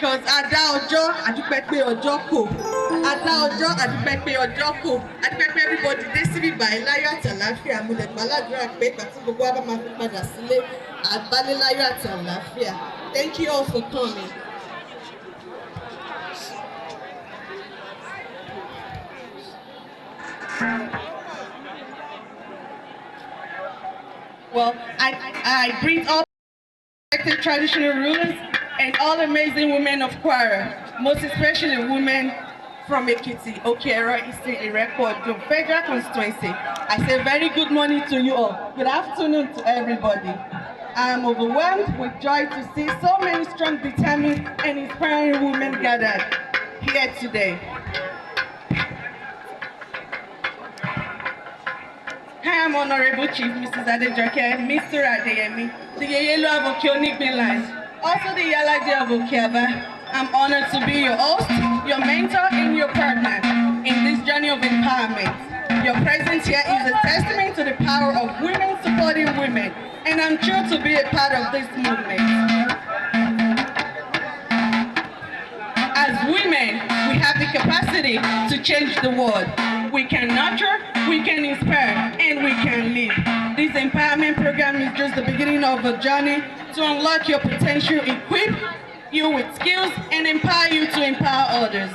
because Adejoke Adeyemi, Adejoke everybody dé síbí báyìí láyọ̀ àti àlàáfíà. Mo lè gbàládùra pé ìgbà tí gbogbo wa bá máa fi padà sílé àgbálé láyọ̀ àti àlàáfíà. Thank you all for coming. Well, I greet all traditional rulers and all amazing women of Kwara, most especially women from Ekiti, Okera, Eastern Irekwod, the federal constituency. I say very good morning to you all. Good afternoon to everybody. I'm overwhelmed with joy to see so many strong, determined, and inspiring women gathered here today. I am Honorable Chief Mrs. Adejoke, Mr. Adeyemi, the Yeyelo of Okeonigbe line, also the Yalaje of Okeaba. I'm honored to be your host, your mentor, and your partner in this journey of empowerment. Your presence here is a testament to the power of women supporting women, and I'm thrilled to be a part of this movement. As women, we have the capacity to change the world. We can nurture, we can inspire, and we can lead. This empowerment program is just the beginning of a journey to unlock your potential, equip you with skills, and empower you to empower others.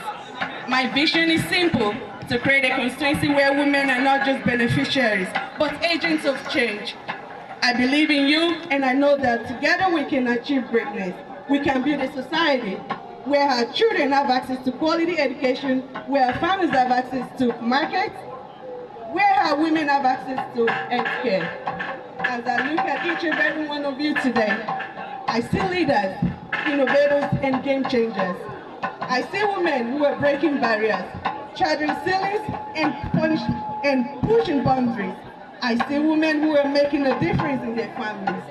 My vision is simple: to create a constituency where women are not just beneficiaries, but agents of change. I believe in you, and I know that together we can achieve greatness. We can build a society where our children have access to quality education, where our families have access to markets, where our women have access to healthcare. As I look at each and every one of you today, I see leaders, innovators, and game changers. I see women who are breaking barriers, charting ceilings, and pushing boundaries. I see women who are making a difference in their families,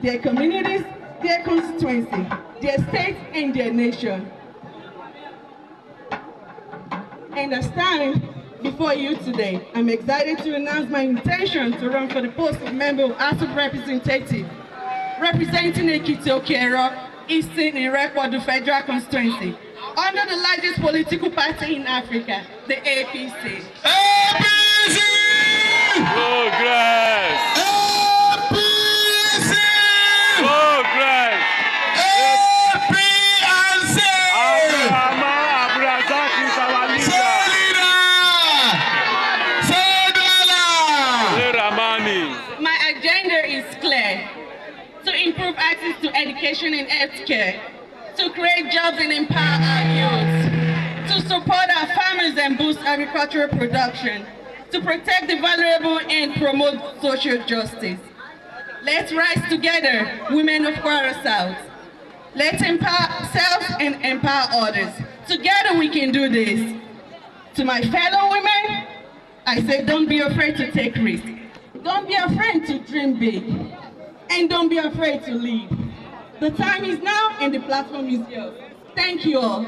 their communities, their constituency, their state, and their nation. And as time before you today, I'm excited to announce my intention to run for the post of Member of House of Representatives, representing Ekiti Okero, Eastern Irekwod, the federal constituency, under the largest political party in Africa, the APC. APC! Progress! APC! Progress! APC! Abrazak is our leader! My agenda is clear: to improve access to education and healthcare, to create jobs and empower our youth, to support our farmers and boost agricultural production, to protect the vulnerable and promote social justice. Let's rise together, women of Kwara South. Let's empower ourselves and empower others. Together we can do this. To my fellow women, I say don't be afraid to take risks. Don't be afraid to dream big. And don't be afraid to lead. The time is now and the platform is yours. Thank you all.